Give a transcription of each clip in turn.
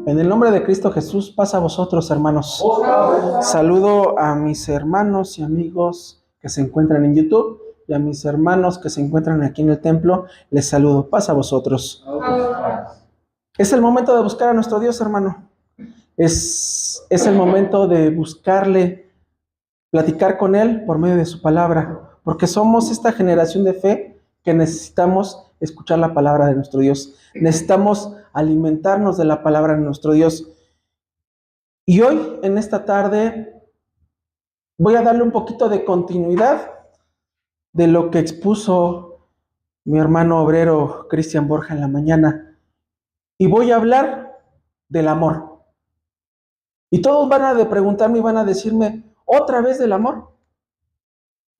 En el nombre de Cristo Jesús, paz a vosotros, hermanos. Saludo a mis hermanos y amigos que se encuentran en YouTube y a mis hermanos que se encuentran aquí en el templo. Les saludo, paz a vosotros. Es el momento de buscar a nuestro Dios, hermano. Es el momento de buscarle, platicar con Él por medio de su palabra, porque somos esta generación de fe que necesitamos escuchar la palabra de nuestro Dios. Necesitamos alimentarnos de la palabra de nuestro Dios. Y hoy, en esta tarde, voy a darle un poquito de continuidad de lo que expuso mi hermano obrero Cristian Borja en la mañana. Y voy a hablar del amor. Y todos van a preguntarme y van a decirme, ¿otra vez del amor?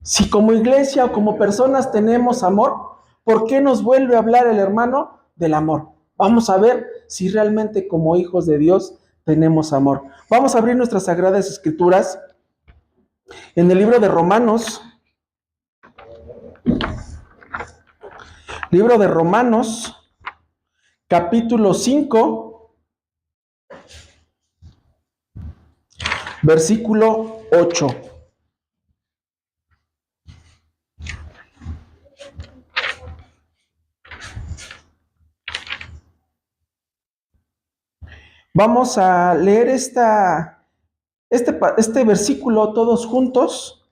Si como iglesia o como personas tenemos amor, ¿por qué nos vuelve a hablar el hermano del amor? Vamos a ver si realmente como hijos de Dios tenemos amor. Vamos a abrir nuestras sagradas escrituras en el libro de Romanos. Libro de Romanos, capítulo 5, versículo 8. Vamos a leer este versículo todos juntos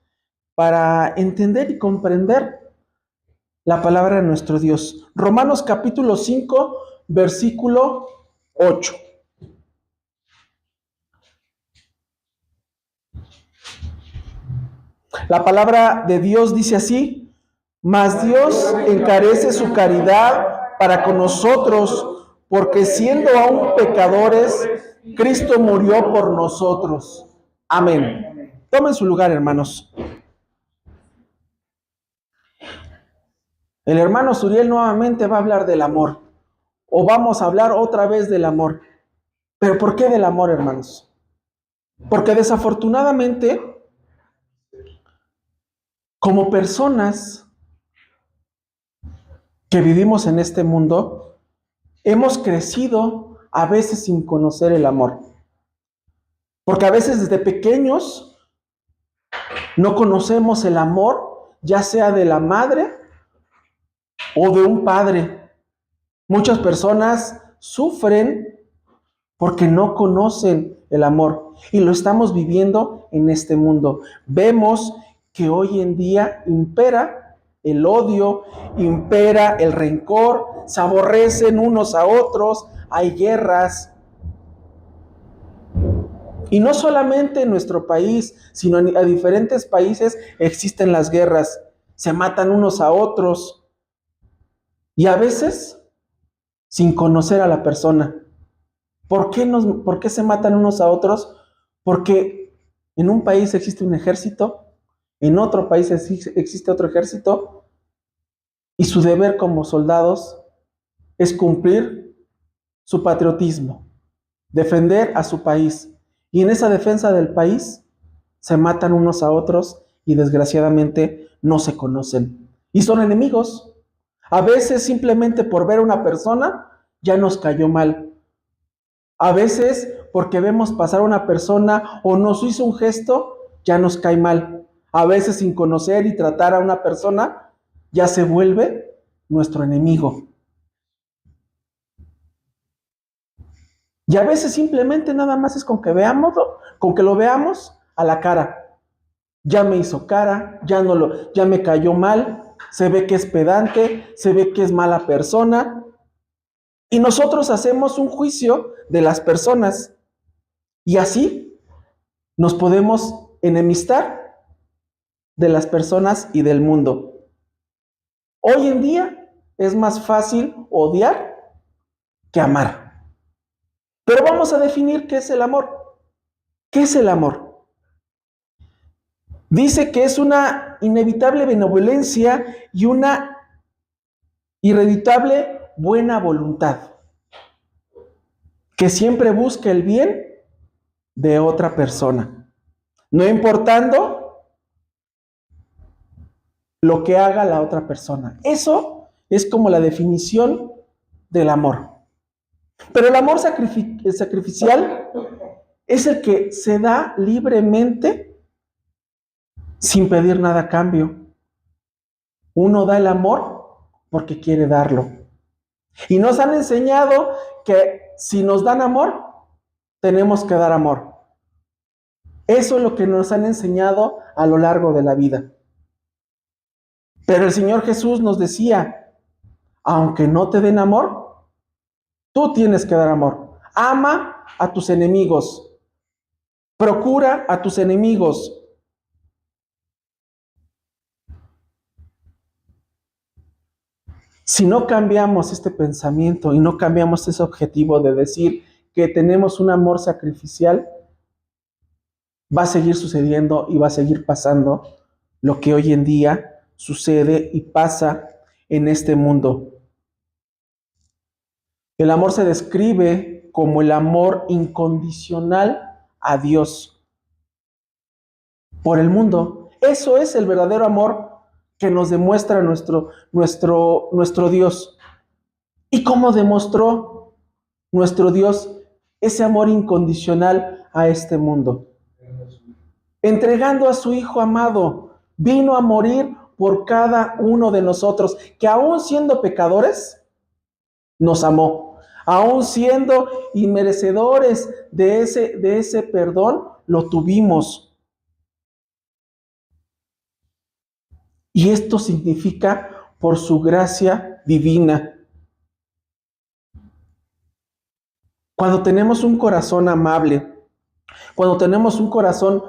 para entender y comprender la palabra de nuestro Dios. Romanos capítulo 5, versículo 8. La palabra de Dios dice así: mas Dios encarece su caridad para con nosotros, porque siendo aún pecadores, Cristo murió por nosotros. Amén. Tomen su lugar, hermanos. El hermano Suriel nuevamente va a hablar del amor, o vamos a hablar otra vez del amor. ¿Pero por qué del amor, hermanos? Porque desafortunadamente, como personas que vivimos en este mundo, hemos crecido a veces sin conocer el amor. Porque a veces desde pequeños no conocemos el amor, ya sea de la madre o de un padre. Muchas personas sufren porque no conocen el amor y lo estamos viviendo en este mundo. Vemos que hoy en día impera el odio, impera el rencor, se aborrecen unos a otros, hay guerras. Y no solamente en nuestro país, sino a diferentes países existen las guerras, se matan unos a otros y a veces sin conocer a la persona. ¿Por qué se matan unos a otros? Porque en un país existe un ejército, en otro país existe otro ejército, y su deber como soldados es cumplir su patriotismo, defender a su país. Y en esa defensa del país se matan unos a otros y desgraciadamente no se conocen. Y son enemigos. A veces simplemente por ver a una persona ya nos cayó mal. A veces porque vemos pasar a una persona o nos hizo un gesto, ya nos cae mal. A veces sin conocer y tratar a una persona, ya se vuelve nuestro enemigo. Y a veces simplemente nada más es con que lo veamos a la cara. Ya me hizo cara, ya me cayó mal, se ve que es pedante, se ve que es mala persona. Y nosotros hacemos un juicio de las personas. Y así nos podemos enemistar de las personas y del mundo. Hoy en día es más fácil odiar que amar. Pero vamos a definir qué es el amor. ¿Qué es el amor? Dice que es una inevitable benevolencia y una irreductible buena voluntad, que siempre busca el bien de otra persona, no importando lo que haga la otra persona. Eso es como la definición del amor. Pero el amor sacrificial es el que se da libremente sin pedir nada a cambio. Uno da el amor porque quiere darlo. Y nos han enseñado que si nos dan amor, tenemos que dar amor. Eso es lo que nos han enseñado a lo largo de la vida. Pero el Señor Jesús nos decía, aunque no te den amor, tú tienes que dar amor. Ama a tus enemigos. Procura a tus enemigos. Si no cambiamos este pensamiento y no cambiamos ese objetivo de decir que tenemos un amor sacrificial, va a seguir sucediendo y va a seguir pasando lo que hoy en día sucede y pasa en este mundo. El amor se describe como el amor incondicional a Dios por el mundo. Eso es el verdadero amor que nos demuestra nuestro Dios. ¿Y cómo demostró nuestro Dios ese amor incondicional a este mundo? Entregando a su Hijo amado, vino a morir por cada uno de nosotros, que aún siendo pecadores, nos amó. Aún siendo inmerecedores de ese perdón, lo tuvimos. Y esto significa por su gracia divina. Cuando tenemos un corazón amable, cuando tenemos un corazón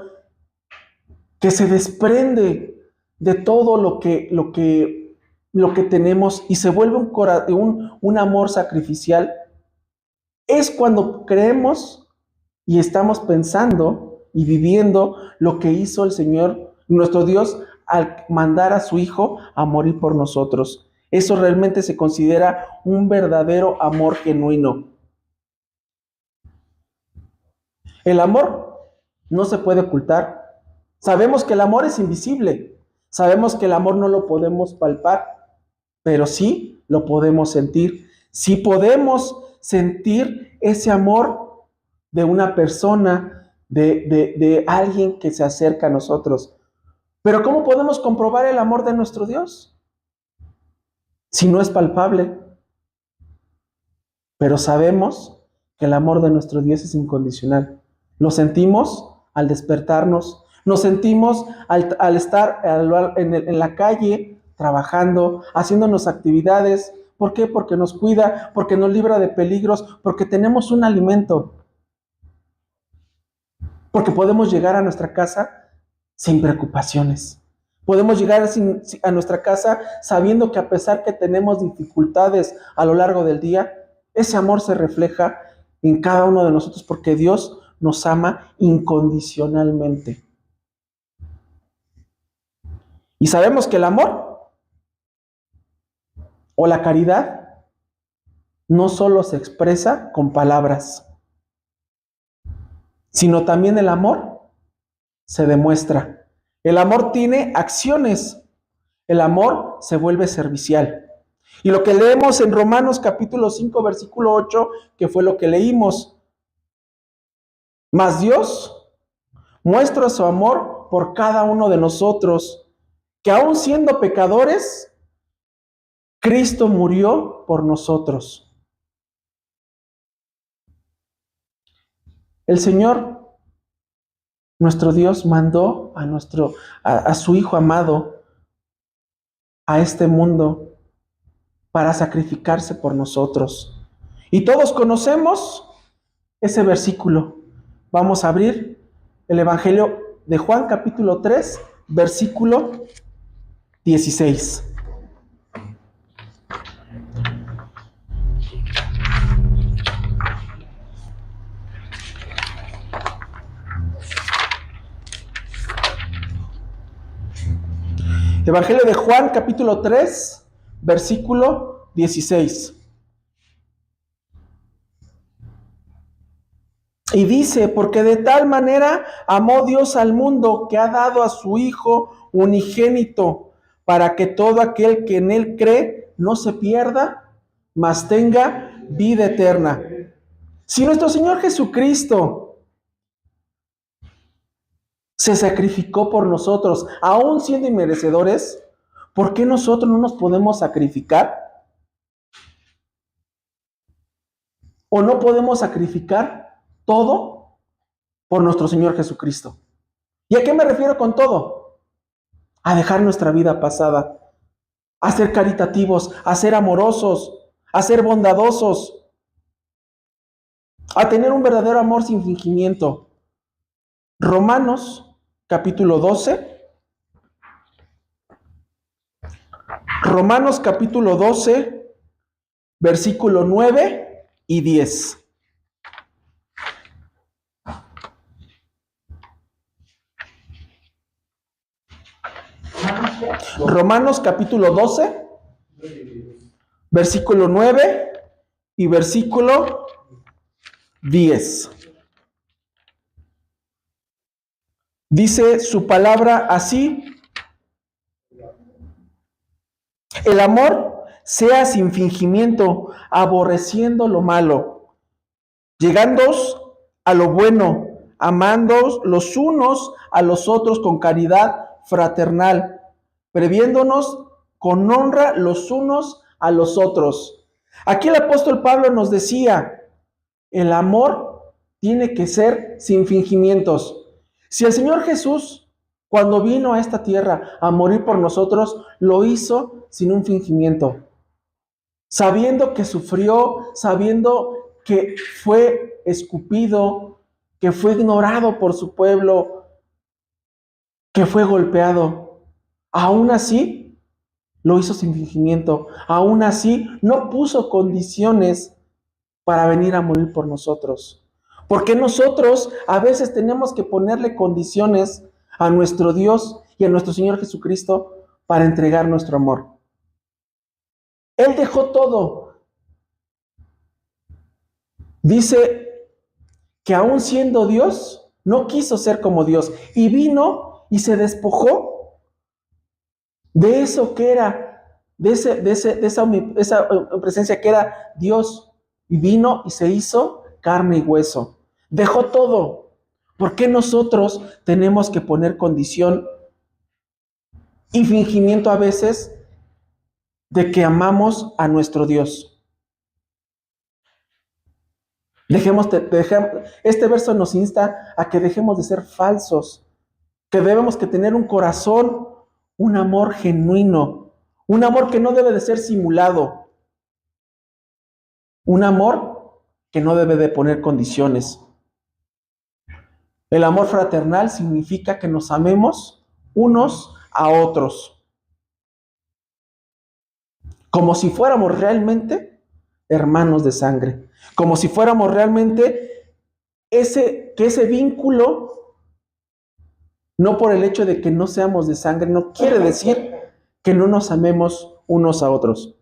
que se desprende de todo lo que tenemos y se vuelve un amor sacrificial, es cuando creemos y estamos pensando y viviendo lo que hizo el Señor, nuestro Dios, al mandar a su Hijo a morir por nosotros. Eso realmente se considera un verdadero amor genuino. El amor no se puede ocultar. Sabemos que el amor es invisible. Sabemos que el amor no lo podemos palpar, pero sí lo podemos sentir. Sí podemos sentir ese amor de una persona, de alguien que se acerca a nosotros. Pero ¿cómo podemos comprobar el amor de nuestro Dios? Si no es palpable. Pero sabemos que el amor de nuestro Dios es incondicional. Lo sentimos al despertarnos, nos sentimos al estar en la calle, trabajando, haciéndonos actividades. ¿Por qué? Porque nos cuida, porque nos libra de peligros, porque tenemos un alimento. Porque podemos llegar a nuestra casa sin preocupaciones. Podemos llegar a nuestra casa sabiendo que a pesar que tenemos dificultades a lo largo del día, ese amor se refleja en cada uno de nosotros porque Dios nos ama incondicionalmente. Y sabemos que el amor o la caridad no solo se expresa con palabras, sino también el amor se demuestra. El amor tiene acciones. El amor se vuelve servicial. Y lo que leemos en Romanos capítulo 5, versículo 8, que fue lo que leímos. Mas Dios muestra su amor por cada uno de nosotros, que aún siendo pecadores, Cristo murió por nosotros. El Señor, nuestro Dios, mandó a su Hijo amado a este mundo para sacrificarse por nosotros. Y todos conocemos ese versículo. Vamos a abrir el Evangelio de Juan capítulo 3, versículo 16. Evangelio de Juan capítulo 3, versículo 16. Y dice, porque de tal manera amó Dios al mundo que ha dado a su Hijo unigénito, para que todo aquel que en él cree no se pierda, mas tenga vida eterna. Si nuestro Señor Jesucristo se sacrificó por nosotros, aún siendo inmerecedores, ¿por qué nosotros no nos podemos sacrificar? ¿O no podemos sacrificar todo por nuestro Señor Jesucristo? ¿Y a qué me refiero con todo? A dejar nuestra vida pasada, a ser caritativos, a ser amorosos, a ser bondadosos, a tener un verdadero amor sin fingimiento. Romanos capítulo 12. Romanos capítulo 12, versículo 9 y 10. Romanos capítulo 12, versículo 9 y versículo 10. Dice su palabra así: el amor sea sin fingimiento, aborreciendo lo malo, llegándoos a lo bueno, amándoos los unos a los otros con caridad fraternal, previéndonos con honra los unos a los otros. Aquí el apóstol Pablo nos decía, el amor tiene que ser sin fingimientos. Si el Señor Jesús, cuando vino a esta tierra a morir por nosotros, lo hizo sin un fingimiento, sabiendo que sufrió, sabiendo que fue escupido, que fue ignorado por su pueblo, que fue golpeado. Aún así, lo hizo sin fingimiento. Aún así, no puso condiciones para venir a morir por nosotros. Porque nosotros a veces tenemos que ponerle condiciones a nuestro Dios y a nuestro Señor Jesucristo para entregar nuestro amor. Él dejó todo. Dice que aún siendo Dios, no quiso ser como Dios y vino y se despojó de eso que era, de esa presencia que era Dios, y vino y se hizo carne y hueso. Dejó todo. ¿Por qué nosotros tenemos que poner condición y fingimiento a veces de que amamos a nuestro Dios? Este verso nos insta a que dejemos de ser falsos, que debemos que tener un corazón, un amor genuino, un amor que no debe de ser simulado, un amor que no debe de poner condiciones. El amor fraternal significa que nos amemos unos a otros, como si fuéramos realmente hermanos de sangre, como si fuéramos realmente ese vínculo, no por el hecho de que no seamos de sangre, no quiere decir que no nos amemos unos a otros.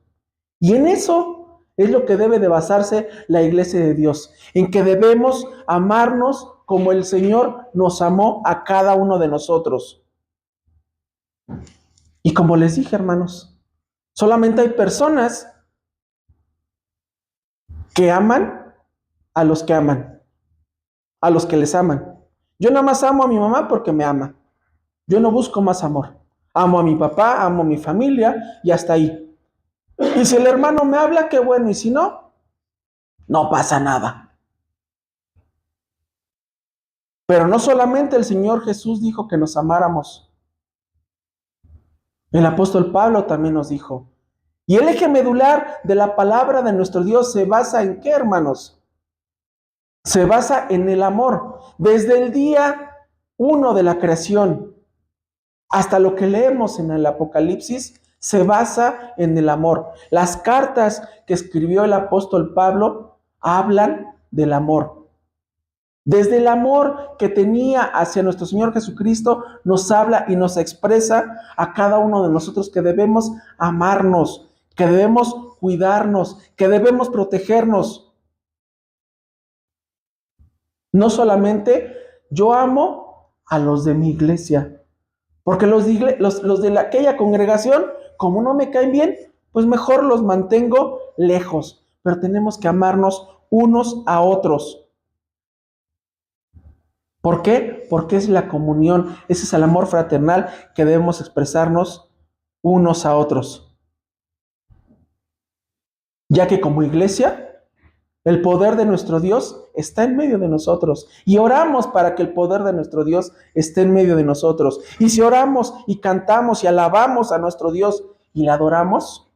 Y en eso es lo que debe de basarse la iglesia de Dios, en que debemos amarnos como el Señor nos amó a cada uno de nosotros. Y como les dije, hermanos, solamente hay personas que aman a los que aman, a los que les aman. Yo nada más amo a mi mamá porque me ama. Yo no busco más amor. Amo a mi papá, amo a mi familia y hasta ahí. Y si el hermano me habla, qué bueno, y si no, no pasa nada. Pero no solamente el Señor Jesús dijo que nos amáramos. El apóstol Pablo también nos dijo. Y el eje medular de la palabra de nuestro Dios se basa en ¿qué, hermanos? Se basa en el amor. Desde el día 1 de la creación hasta lo que leemos en el Apocalipsis, se basa en el amor. Las cartas que escribió el apóstol Pablo hablan del amor. Desde el amor que tenía hacia nuestro Señor Jesucristo, nos habla y nos expresa a cada uno de nosotros que debemos amarnos, que debemos cuidarnos, que debemos protegernos. No solamente yo amo a los de mi iglesia, Porque los de aquella congregación, como no me caen bien, pues mejor los mantengo lejos. Pero tenemos que amarnos unos a otros. ¿Por qué? Porque es la comunión, ese es el amor fraternal que debemos expresarnos unos a otros. Ya que como iglesia, el poder de nuestro Dios está en medio de nosotros. Y oramos para que el poder de nuestro Dios esté en medio de nosotros. Y si oramos y cantamos y alabamos a nuestro Dios y le adoramos,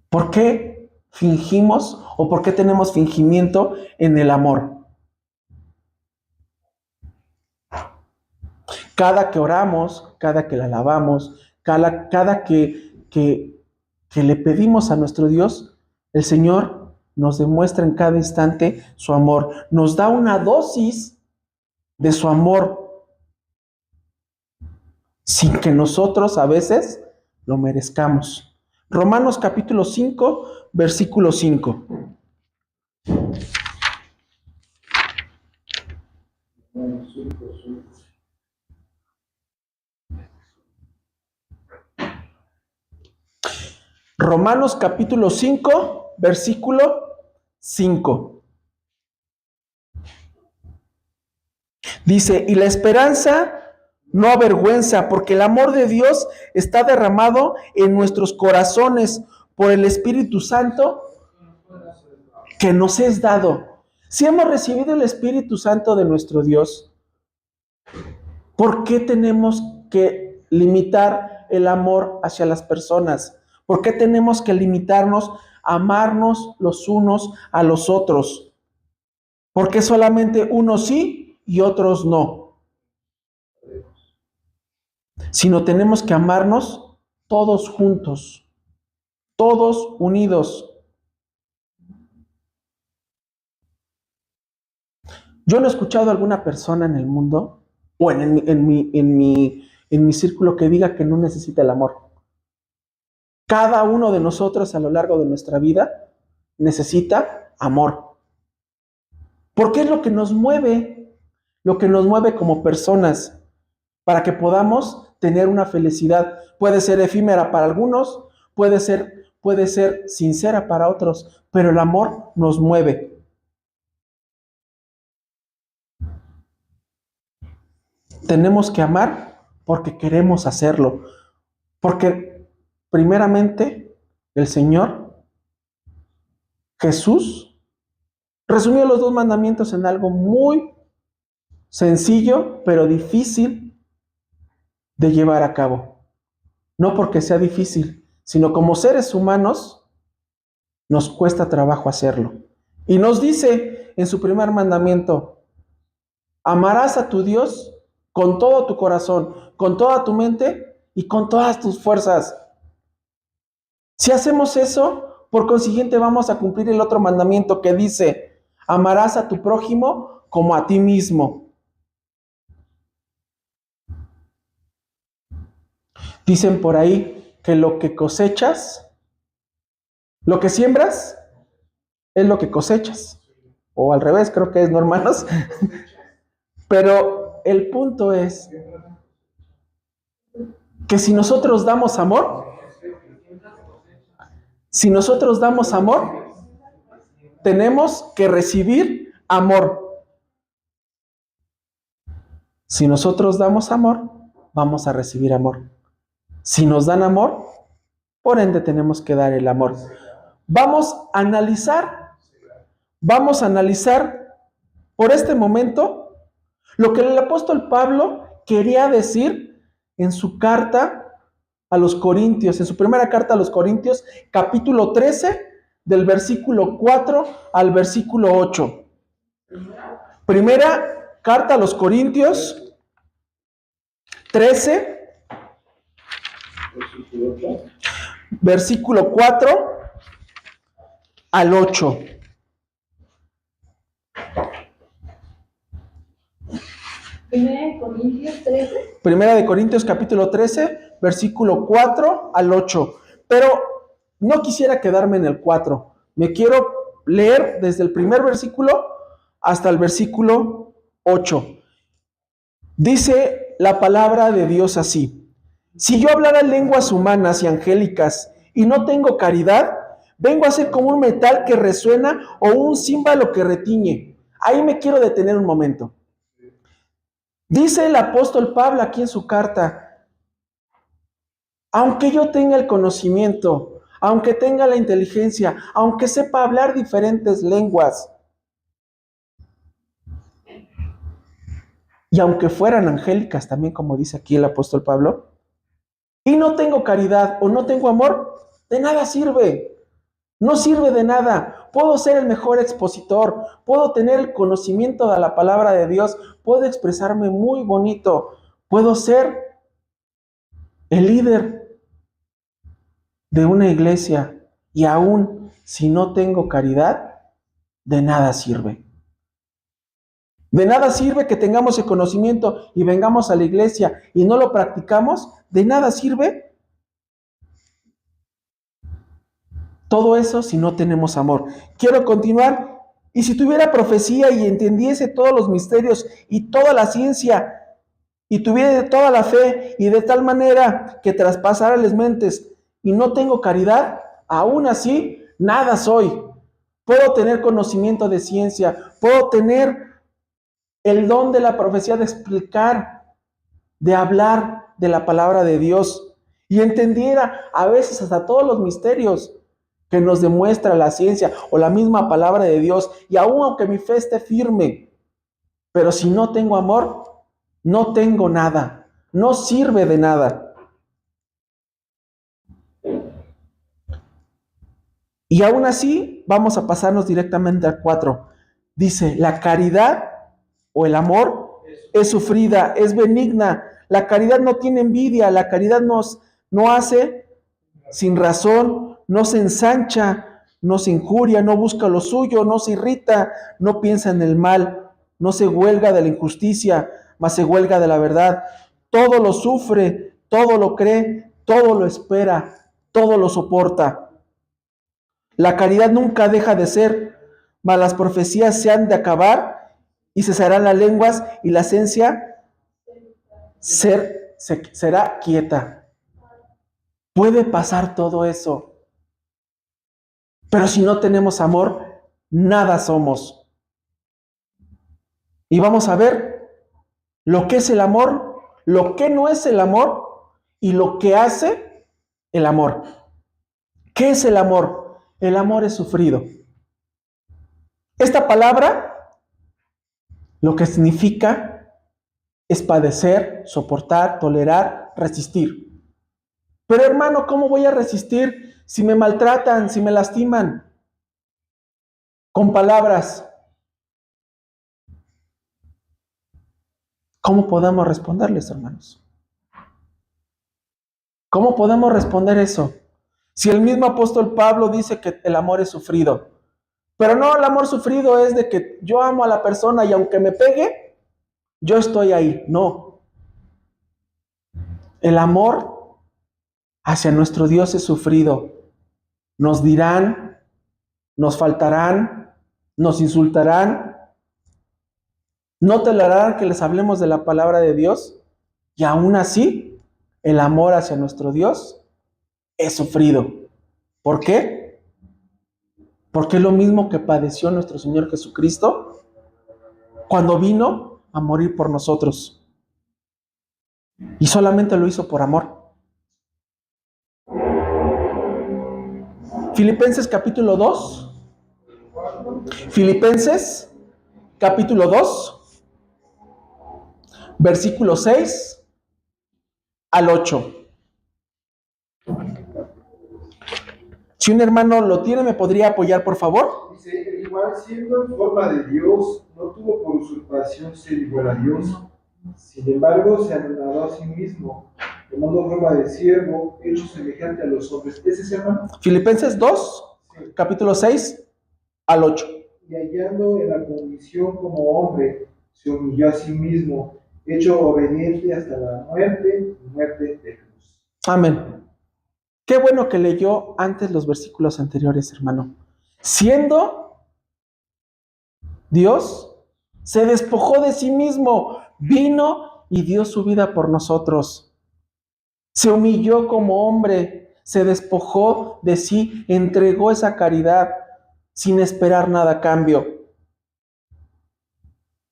¿por qué fingimos o por qué tenemos fingimiento en el amor? Cada que oramos, cada que le alabamos, cada que le pedimos a nuestro Dios, el Señor nos demuestra en cada instante su amor. Nos da una dosis de su amor sin que nosotros a veces lo merezcamos. Romanos capítulo 5, versículo 5. Romanos capítulo 5, versículo 5. Dice, y la esperanza no avergüenza, porque el amor de Dios está derramado en nuestros corazones por el Espíritu Santo que nos es dado. Si hemos recibido el Espíritu Santo de nuestro Dios, ¿por qué tenemos que limitar el amor hacia las personas? ¿Por qué tenemos que limitarnos a amarnos los unos a los otros? ¿Por qué solamente unos sí y otros no? Sino tenemos que amarnos todos juntos, todos unidos. Yo no he escuchado a alguna persona en el mundo o en mi círculo que diga que no necesita el amor. Cada uno de nosotros a lo largo de nuestra vida necesita amor. Porque es lo que nos mueve como personas, para que podamos tener una felicidad. Puede ser efímera para algunos, puede ser sincera para otros, pero el amor nos mueve. Tenemos que amar porque queremos hacerlo. Porque primeramente el Señor Jesús resumió los 2 mandamientos en algo muy sencillo, pero difícil de llevar a cabo. No porque sea difícil, sino como seres humanos nos cuesta trabajo hacerlo. Y nos dice en su primer mandamiento, amarás a tu Dios con todo tu corazón, con toda tu mente y con todas tus fuerzas. Si hacemos eso, por consiguiente vamos a cumplir el otro mandamiento que dice, amarás a tu prójimo como a ti mismo. Dicen por ahí que lo que cosechas, lo que siembras, es lo que cosechas. O al revés, creo que es, ¿no, hermanos? Pero el punto es que si nosotros damos amor, tenemos que recibir amor. Si nosotros damos amor, vamos a recibir amor. Si nos dan amor, por ende tenemos que dar el amor. Vamos a analizar por este momento lo que el apóstol Pablo quería decir en su carta a los Corintios, en su primera carta a los Corintios, capítulo 13, del versículo 4 al versículo 8. Primera carta a los Corintios 13, versículo 4 al 8. Primera de Corintios capítulo 13, versículo 4 al 8. Pero no quisiera quedarme en el 4. Me quiero leer desde el primer versículo hasta el versículo 8. Dice la palabra de Dios así: si yo hablara lenguas humanas y angélicas y no tengo caridad, vengo a ser como un metal que resuena o un címbalo que retiñe. Ahí me quiero detener un momento. Dice el apóstol Pablo aquí en su carta: aunque yo tenga el conocimiento, aunque tenga la inteligencia, aunque sepa hablar diferentes lenguas, y aunque fueran angélicas también, como dice aquí el apóstol Pablo, y no tengo caridad o no tengo amor, de nada sirve. No sirve de nada. Puedo ser el mejor expositor, puedo tener el conocimiento de la palabra de Dios, puedo expresarme muy bonito, puedo ser el líder de una iglesia, y aún si no tengo caridad, de nada sirve. De nada sirve que tengamos el conocimiento y vengamos a la iglesia y no lo practicamos. De nada sirve todo eso si no tenemos amor. Quiero continuar. Y si tuviera profecía y entendiese todos los misterios y toda la ciencia, y tuviera toda la fe y de tal manera que traspasara las mentes, y no tengo caridad, aún así nada soy. Puedo tener conocimiento de ciencia, puedo tener el don de la profecía, de explicar, de hablar de la palabra de Dios, y entendiera a veces hasta todos los misterios que nos demuestra la ciencia o la misma palabra de Dios, y aun aunque mi fe esté firme, pero si no tengo amor, no tengo nada, no sirve de nada. Y aún así, vamos a pasarnos directamente al 4. Dice: la caridad o el amor es sufrida, es benigna. La caridad no tiene envidia, la caridad no hace sin razón, no se ensancha, no se injuria, no busca lo suyo, no se irrita, no piensa en el mal, no se huelga de la injusticia, mas se huelga de la verdad. Todo lo sufre, todo lo cree, todo lo espera, todo lo soporta. La caridad nunca deja de ser, mas las profecías se han de acabar y cesarán las lenguas y la ciencia será quieta. Puede pasar todo eso, pero si no tenemos amor, nada somos. Y vamos a ver lo que es el amor, lo que no es el amor y lo que hace el amor. ¿Qué es el amor? El amor es sufrido. Esta palabra lo que significa es padecer, soportar, tolerar, resistir. Pero hermano, ¿cómo voy a resistir si me maltratan, si me lastiman? Con palabras. ¿Cómo podemos responderles, hermanos? ¿Cómo podemos responder eso? Si el mismo apóstol Pablo dice que el amor es sufrido. Pero no, el amor sufrido es de que yo amo a la persona y aunque me pegue, yo estoy ahí. No. El amor hacia nuestro Dios es sufrido. Nos dirán, nos faltarán, nos insultarán, no tolerarán que les hablemos de la palabra de Dios, y aún así el amor hacia nuestro Dios es sufrido. ¿Por qué? Porque es lo mismo que padeció nuestro Señor Jesucristo cuando vino a morir por nosotros, y solamente lo hizo por amor. Filipenses capítulo 2. Filipenses capítulo 2, versículo 6 al 8. Si un hermano lo tiene, ¿me podría apoyar, por favor? Dice: igual siendo en forma de Dios, no tuvo por usurpación ser igual a Dios. Sin embargo, se anonadó a sí mismo, tomando forma de siervo, hecho semejante a los hombres. ¿Ese es, hermano? Filipenses 2, sí. Capítulo 6 al 8. Y hallando en la condición como hombre, se humilló a sí mismo, hecho obediente hasta la muerte de cruz. Amén. Qué bueno que leyó antes los versículos anteriores, hermano. Siendo Dios, se despojó de sí mismo, vino y dio su vida por nosotros. Se humilló como hombre, se despojó de sí, entregó esa caridad sin esperar nada a cambio.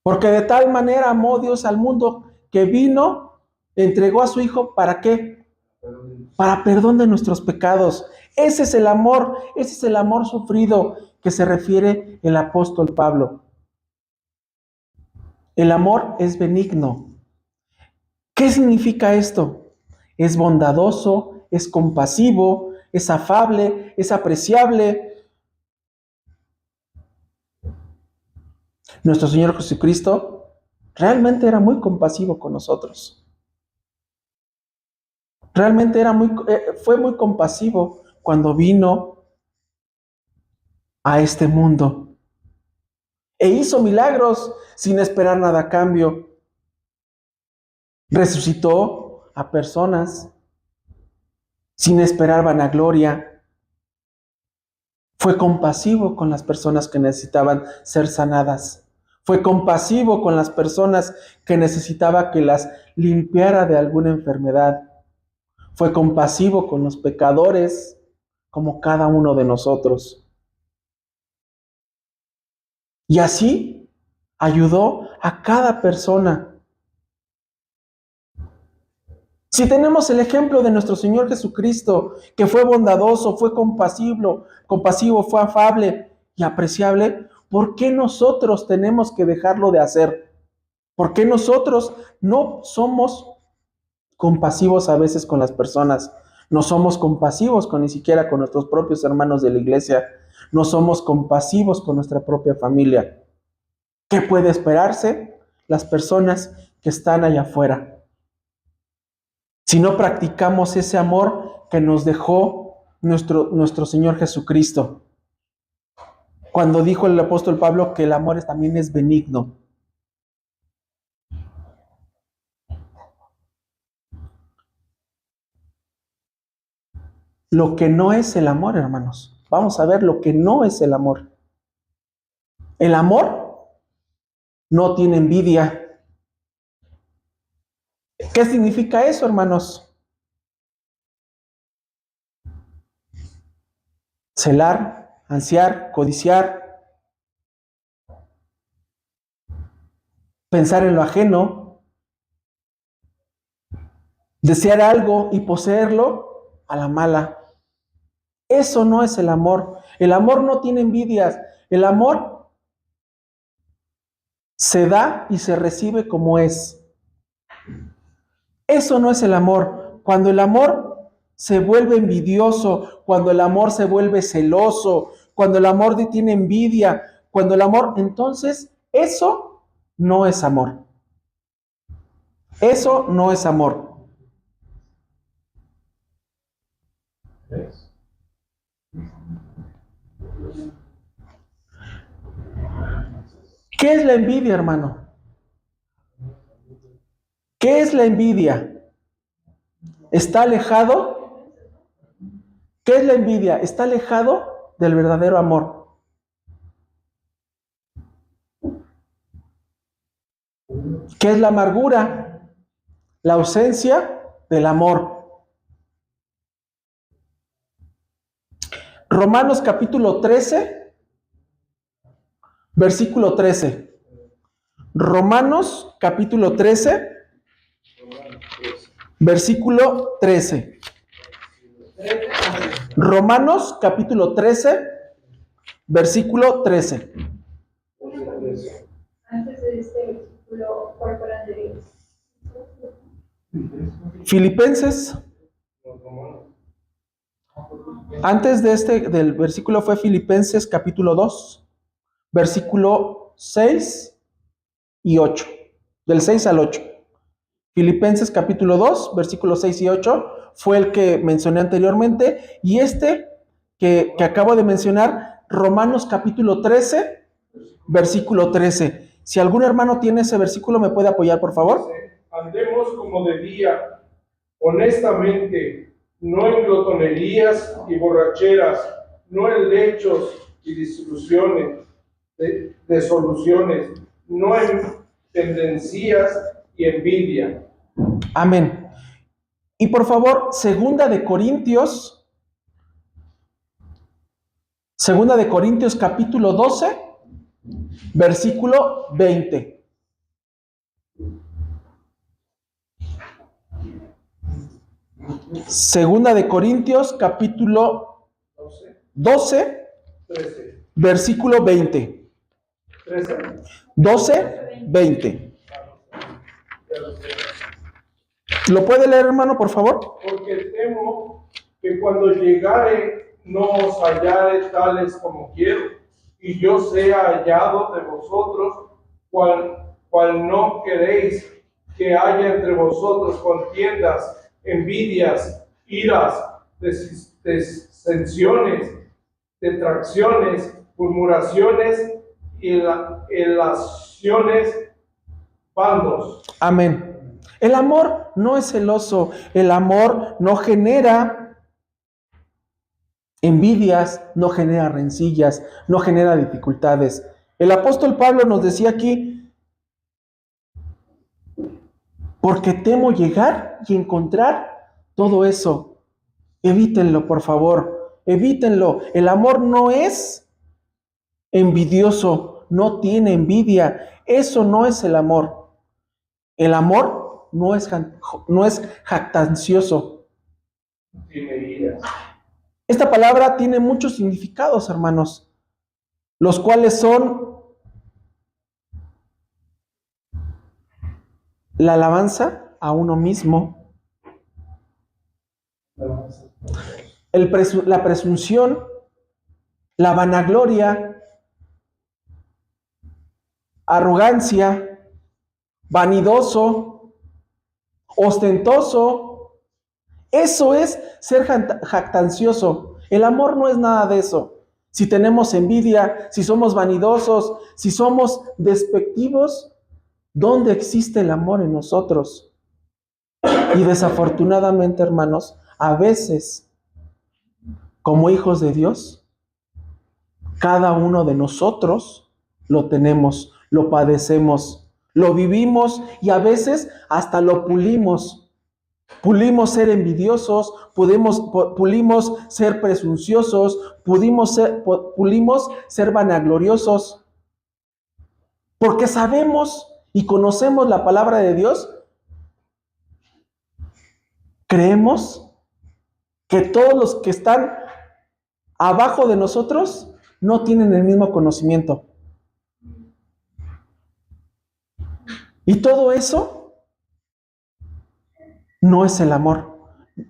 Porque de tal manera amó Dios al mundo que vino, entregó a su Hijo, ¿para qué? Para perdón de nuestros pecados. Ese es el amor sufrido que se refiere el apóstol Pablo. El amor es benigno. ¿Qué significa esto? Es bondadoso, es compasivo, es afable, es apreciable. Nuestro Señor Jesucristo realmente era muy compasivo con nosotros. Realmente fue muy compasivo cuando vino a este mundo e hizo milagros sin esperar nada a cambio. Resucitó a personas sin esperar vanagloria. Fue compasivo con las personas que necesitaban ser sanadas. Fue compasivo con las personas que necesitaba que las limpiara de alguna enfermedad. Fue compasivo con los pecadores, como cada uno de nosotros. Y así ayudó a cada persona. Si tenemos el ejemplo de nuestro Señor Jesucristo, que fue bondadoso, fue compasivo, fue afable y apreciable, ¿por qué nosotros tenemos que dejarlo de hacer? ¿Por qué nosotros no somos compasivos a veces con las personas? No somos compasivos ni siquiera con nuestros propios hermanos de la iglesia. No somos compasivos con nuestra propia familia. ¿Qué puede esperarse las personas que están allá afuera? Si no practicamos ese amor que nos dejó nuestro Señor Jesucristo. Cuando dijo el apóstol Pablo que el amor también es benigno. Lo que no es el amor, hermanos. Vamos a ver lo que no es el amor. El amor no tiene envidia. ¿Qué significa eso, hermanos? Celar, ansiar, codiciar, pensar en lo ajeno, desear algo y poseerlo a la mala. Eso no es el amor. El amor no tiene envidias. El amor se da y se recibe como es. Eso no es el amor. Cuando el amor se vuelve envidioso, cuando el amor se vuelve celoso, cuando el amor tiene envidia, cuando el amor, entonces eso no es amor. Eso no es amor. ¿Qué es la envidia, hermano? ¿Qué es la envidia? ¿Está alejado? ¿Qué es la envidia? Está alejado del verdadero amor. ¿Qué es la amargura? La ausencia del amor. Romanos capítulo 13, versículo 13. Romanos capítulo 13, versículo 13. Romanos capítulo 13, versículo 13. Antes de este versículo, ¿cuál fue el anterior? Filipenses. Antes del versículo fue Filipenses capítulo 2, versículo 6 y 8. Del 6 al 8. Filipenses capítulo 2, versículos 6 y 8 fue el que mencioné anteriormente. Y que acabo de mencionar, Romanos capítulo 13, versículo 13. Si algún hermano tiene ese versículo, ¿me puede apoyar, por favor? Andemos como debía, honestamente, no en glotonerías y borracheras, no en lechos y disoluciones, desoluciones, no en tendencias y envidia. Amén. Y por favor, Segunda de Corintios capítulo 12, versículo 20. Segunda de Corintios capítulo 12, 13. versículo 20. 13. 12, 20. ¿Lo puede leer, hermano, por favor? Porque temo que cuando llegare no os hallare tales como quiero, y yo sea hallado de vosotros, cual no queréis que haya entre vosotros contiendas, envidias, iras, disensiones, detracciones, murmuraciones y elaciones, bandos. Amén. El amor no es celoso, el amor no genera envidias, no genera rencillas, no genera dificultades. El apóstol Pablo nos decía aquí, porque temo llegar y encontrar todo eso. Evítenlo, por favor, evítenlo. El amor no es envidioso, no tiene envidia. Eso no es el amor. El amor no es jactancioso. Tiene iras. Esta palabra tiene muchos significados, hermanos, los cuales son la alabanza a uno mismo, la presunción, la vanagloria, arrogancia, vanidoso, ostentoso. Eso es ser jactancioso. El amor no es nada de eso. Si tenemos envidia, si somos vanidosos, si somos despectivos, ¿dónde existe el amor en nosotros? Y desafortunadamente, hermanos, a veces, como hijos de Dios, cada uno de nosotros lo tenemos, lo padecemos, lo vivimos y a veces hasta lo pulimos. Pulimos ser envidiosos, pulimos ser presunciosos, pulimos ser vanagloriosos, porque sabemos y conocemos la palabra de Dios. Creemos que todos los que están abajo de nosotros no tienen el mismo conocimiento. Y todo eso no es el amor.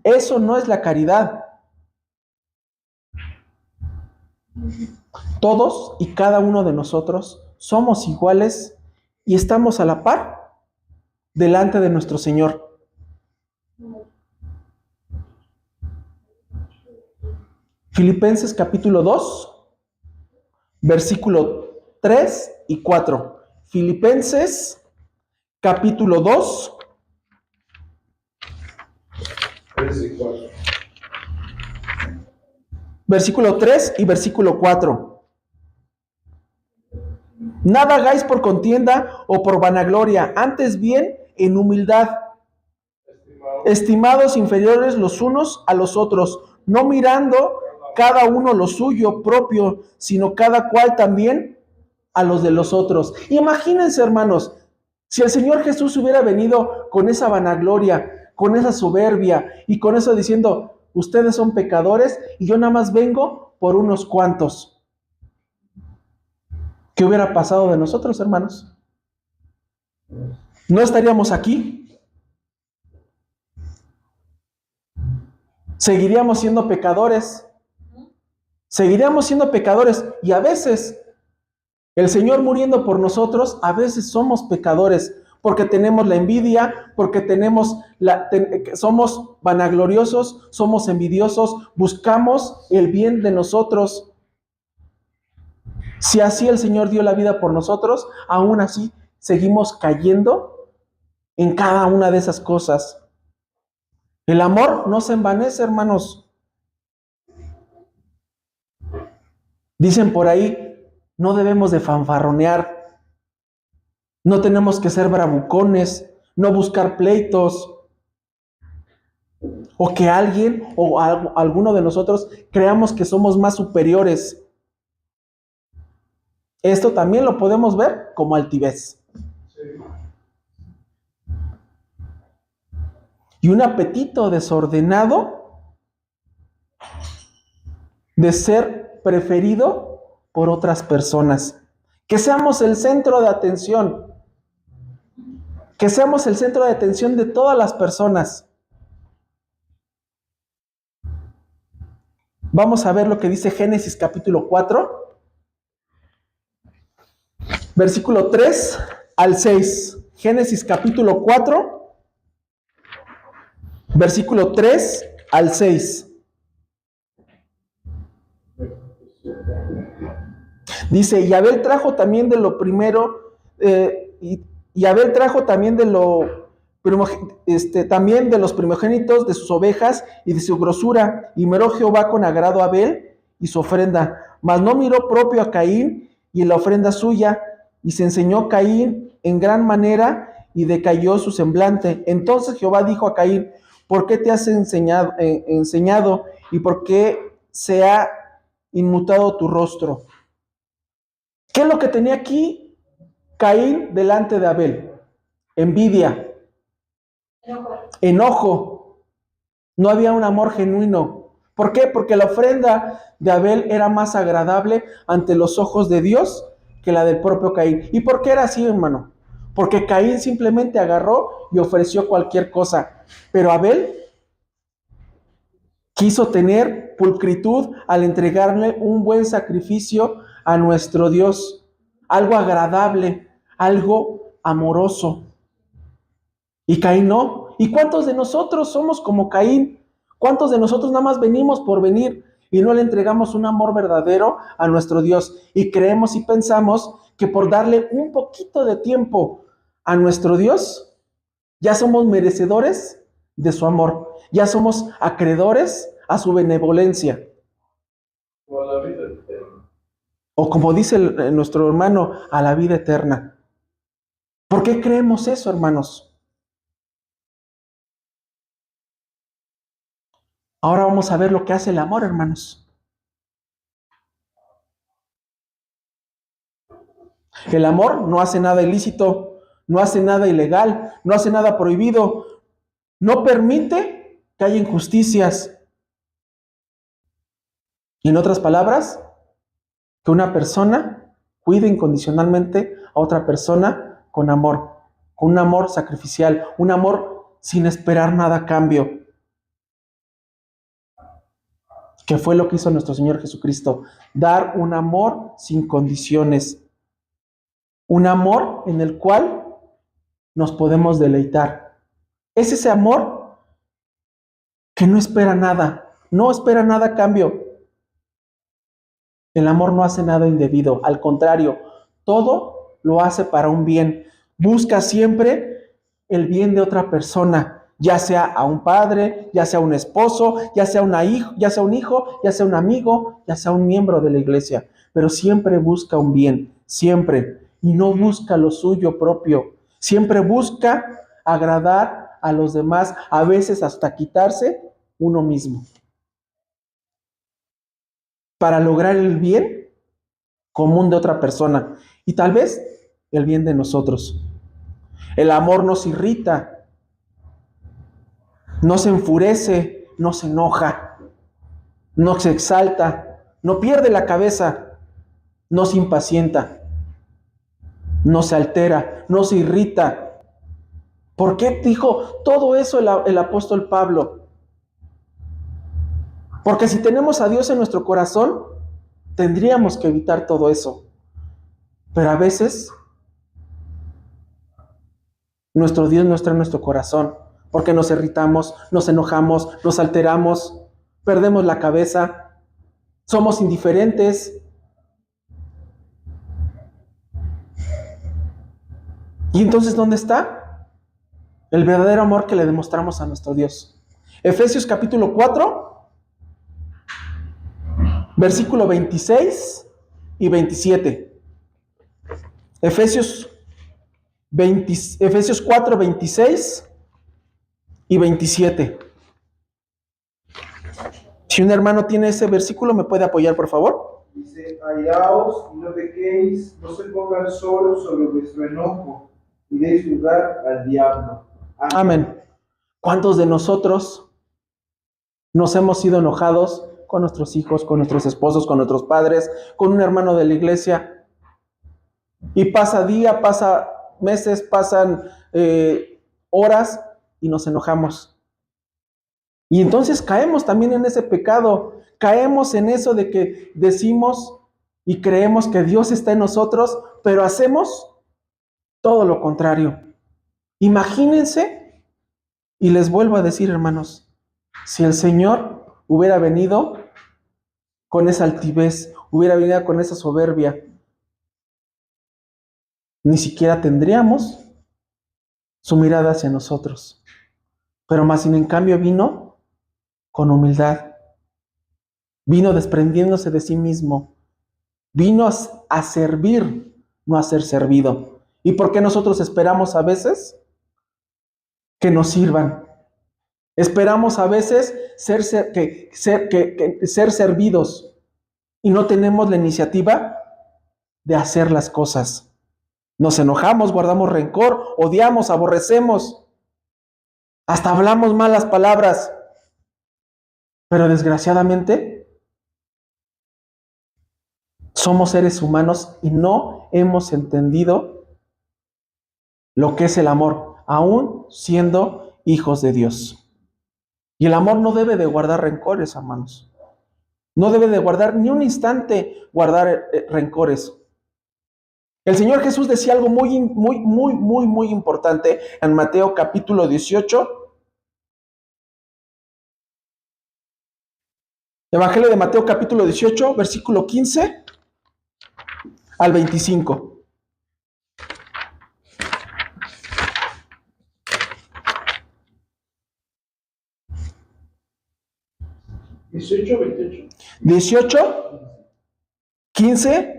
Eso no es la caridad. Todos y cada uno de nosotros somos iguales y estamos a la par delante de nuestro Señor. Filipenses capítulo 2, versículo 3 y 4. Filipenses capítulo 2, 13 y 4. versículo 3 y versículo 4. Nada hagáis por contienda o por vanagloria, antes bien en humildad, estimados inferiores los unos a los otros, no mirando cada uno lo suyo propio, sino cada cual también a los de los otros. Imagínense, hermanos, si el Señor Jesús hubiera venido con esa vanagloria, con esa soberbia y con eso diciendo, ustedes son pecadores y yo nada más vengo por unos cuantos. ¿Qué hubiera pasado de nosotros, hermanos? ¿No estaríamos aquí? Seguiríamos siendo pecadores. Seguiríamos siendo pecadores. Y a veces, el Señor muriendo por nosotros, a veces somos pecadores. Porque tenemos la envidia, porque somos vanagloriosos, somos envidiosos, buscamos el bien de nosotros. Si así el Señor dio la vida por nosotros, aún así seguimos cayendo en cada una de esas cosas. El amor no se envanece, hermanos. Dicen por ahí, no debemos de fanfarronear, no tenemos que ser bravucones, no buscar pleitos, o que alguien o alguno de nosotros creamos que somos más superiores. Esto también lo podemos ver como altivez. Y un apetito desordenado de ser preferido por otras personas. Que seamos el centro de atención. Que seamos el centro de atención de todas las personas. Vamos a ver lo que dice Génesis capítulo 4, versículo 3 al 6. Génesis capítulo 4, versículo 3 al 6. Dice, y Abel trajo también de lo primero, y Abel trajo también de también de los primogénitos de sus ovejas y de su grosura, y miró Jehová con agrado a Abel y su ofrenda, mas no miró propio a Caín y la ofrenda suya, y se enseñó Caín en gran manera y decayó su semblante. Entonces Jehová dijo a Caín, ¿por qué te has enseñado y por qué se ha inmutado tu rostro? ¿Qué es lo que tenía aquí Caín delante de Abel? Envidia, enojo. No había un amor genuino. ¿Por qué? Porque la ofrenda de Abel era más agradable ante los ojos de Dios que la del propio Caín. ¿Y por qué era así, hermano? Porque Caín simplemente agarró y ofreció cualquier cosa. Pero Abel quiso tener pulcritud al entregarle un buen sacrificio a nuestro Dios. Algo agradable, algo amoroso. Y Caín no. ¿Y cuántos de nosotros somos como Caín? ¿Cuántos de nosotros nada más venimos por venir y no le entregamos un amor verdadero a nuestro Dios? Y creemos y pensamos que por darle un poquito de tiempo a nuestro Dios, ya somos merecedores de su amor. Ya somos acreedores a su benevolencia. O a la vida eterna. O como dice nuestro hermano, a la vida eterna. ¿Por qué creemos eso, hermanos? Ahora vamos a ver lo que hace el amor, hermanos. El amor no hace nada ilícito, no hace nada ilegal, no hace nada prohibido, no permite que haya injusticias. Y en otras palabras, que una persona cuide incondicionalmente a otra persona con un amor sacrificial, un amor sin esperar nada a cambio. Que fue lo que hizo nuestro Señor Jesucristo, dar un amor sin condiciones, un amor en el cual nos podemos deleitar. Es ese amor que no espera nada a cambio. El amor no hace nada indebido, al contrario, todo lo hace para un bien. Busca siempre el bien de otra persona, ya sea a un padre, ya sea un esposo, ya sea un hijo, ya sea un amigo, ya sea un miembro de la iglesia, pero siempre busca un bien, siempre, y no busca lo suyo propio, siempre busca agradar a los demás, a veces hasta quitarse uno mismo, para lograr el bien común de otra persona y tal vez el bien de nosotros. El amor nos irrita, no se enfurece, no se enoja, no se exalta, no pierde la cabeza, no se impacienta, no se altera, no se irrita. ¿Por qué dijo todo eso el apóstol Pablo? Porque si tenemos a Dios en nuestro corazón, tendríamos que evitar todo eso. Pero a veces nuestro Dios no está en nuestro corazón, porque nos irritamos, nos enojamos, nos alteramos, perdemos la cabeza, somos indiferentes. ¿Y entonces dónde está el verdadero amor que le demostramos a nuestro Dios? Efesios capítulo 4, versículo 26 y 27. Efesios Efesios 4, 26 y 27. Si un hermano tiene ese versículo, ¿me puede apoyar, por favor? Dice, airaos y no pequéis, no se pongan solos sobre vuestro enojo, y deis lugar al diablo. Amén. ¿Cuántos de nosotros nos hemos sido enojados con nuestros hijos, con nuestros esposos, con nuestros padres, con un hermano de la iglesia? Y pasa día, pasa meses, pasan horas y nos enojamos. Y entonces caemos también en ese pecado, caemos en eso de que decimos y creemos que Dios está en nosotros, pero hacemos todo lo contrario. Imagínense, y les vuelvo a decir, hermanos, si el Señor hubiera venido con esa altivez, hubiera venido con esa soberbia, ni siquiera tendríamos su mirada hacia nosotros. Pero más sin en cambio vino con humildad, vino desprendiéndose de sí mismo, vino a servir, no a ser servido. ¿Y por qué nosotros esperamos a veces que nos sirvan? Esperamos a veces ser servidos y no tenemos la iniciativa de hacer las cosas. Nos enojamos, guardamos rencor, odiamos, aborrecemos, hasta hablamos malas palabras. Pero desgraciadamente somos seres humanos y no hemos entendido lo que es el amor, aún siendo hijos de Dios. Y el amor no debe de guardar rencores, hermanos. No debe de guardar ni un instante guardar rencores. El Señor Jesús decía algo muy importante en Mateo capítulo 18. Evangelio de Mateo capítulo 18, versículo 15 al 25. ¿18, 18, 15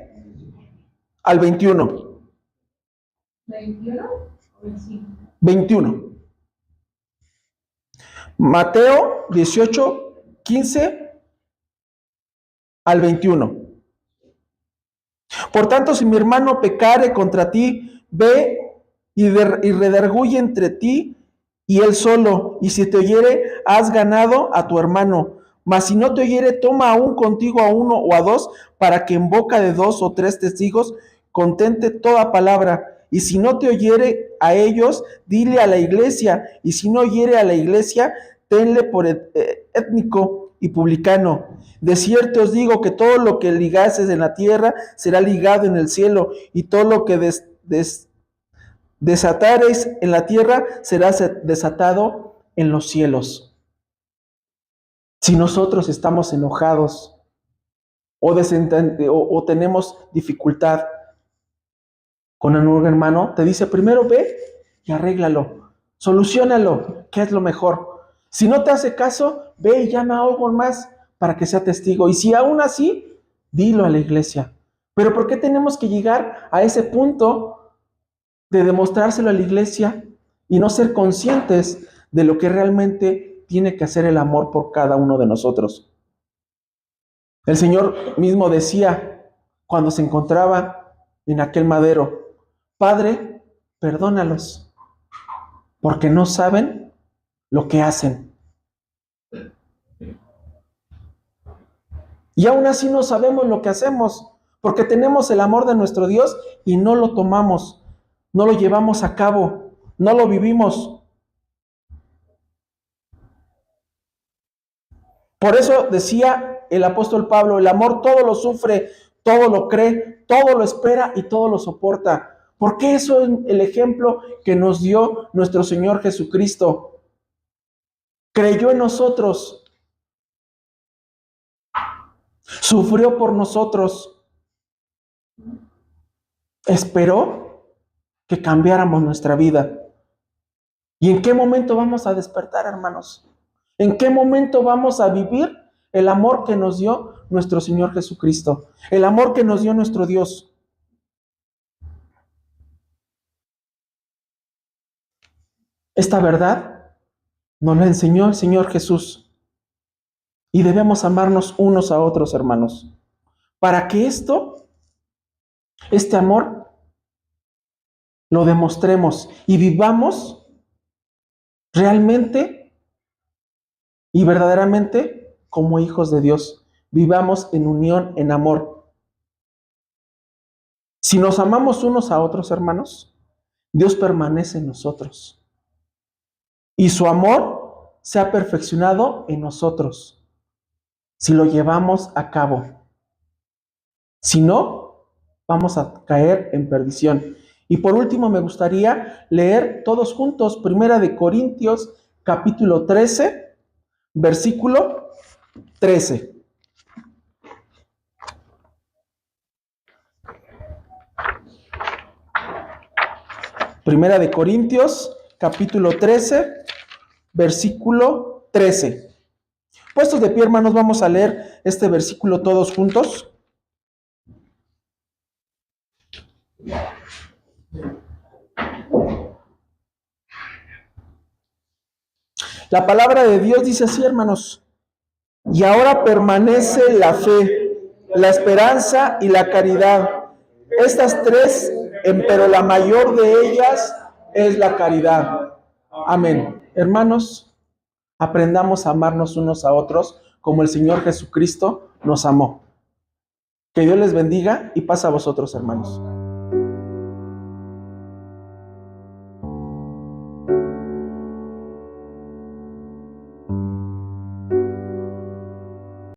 al 21. ¿21 o 25? 21. Mateo 18, 15 al 21. Por tanto, si mi hermano pecare contra ti, ve y redarguye entre ti y él solo, y si te oyere, has ganado a tu hermano. Mas si no te oyere, toma aún contigo a uno o a dos, para que en boca de 2 o 3 testigos contente toda palabra. Y si no te oyere a ellos, dile a la iglesia, y si no oyere a la iglesia, tenle por étnico y publicano. De cierto os digo que todo lo que ligases en la tierra será ligado en el cielo, y todo lo que desatareis en la tierra será desatado en los cielos. Si nosotros estamos enojados o tenemos dificultad con un hermano, te dice primero ve y arréglalo, soluciónalo, que es lo mejor. Si no te hace caso, ve y llama a alguien más para que sea testigo. Y si aún así, dilo a la iglesia. Pero ¿por qué tenemos que llegar a ese punto de demostrárselo a la iglesia y no ser conscientes de lo que realmente tiene que hacer el amor por cada uno de nosotros? El Señor mismo decía cuando se encontraba en aquel madero: Padre, perdónalos, porque no saben lo que hacen. Y aún así no sabemos lo que hacemos, porque tenemos el amor de nuestro Dios y no lo tomamos, no lo llevamos a cabo, no lo vivimos. Por eso decía el apóstol Pablo: el amor todo lo sufre, todo lo cree, todo lo espera y todo lo soporta. Porque eso es el ejemplo que nos dio nuestro Señor Jesucristo. Creyó en nosotros, sufrió por nosotros, esperó que cambiáramos nuestra vida. ¿Y en qué momento vamos a despertar, hermanos? ¿En qué momento vamos a vivir el amor que nos dio nuestro Señor Jesucristo? El amor que nos dio nuestro Dios. Esta verdad nos la enseñó el Señor Jesús. Y debemos amarnos unos a otros, hermanos, para que este amor, lo demostremos y vivamos realmente y verdaderamente como hijos de Dios. Vivamos en unión, en amor. Si nos amamos unos a otros, hermanos, Dios permanece en nosotros. Y su amor se ha perfeccionado en nosotros, si lo llevamos a cabo. Si no, vamos a caer en perdición. Y por último, me gustaría leer todos juntos 1 Corintios capítulo 13, versículo 13. Primera de Corintios, capítulo 13, versículo 13. Puestos de pie, hermanos, vamos a leer este versículo todos juntos. La palabra de Dios dice así, hermanos: y ahora permanece la fe, la esperanza y la caridad. Estas tres, pero la mayor de ellas es la caridad. Amén. Hermanos, aprendamos a amarnos unos a otros como el Señor Jesucristo nos amó. Que Dios les bendiga y paz a vosotros, hermanos.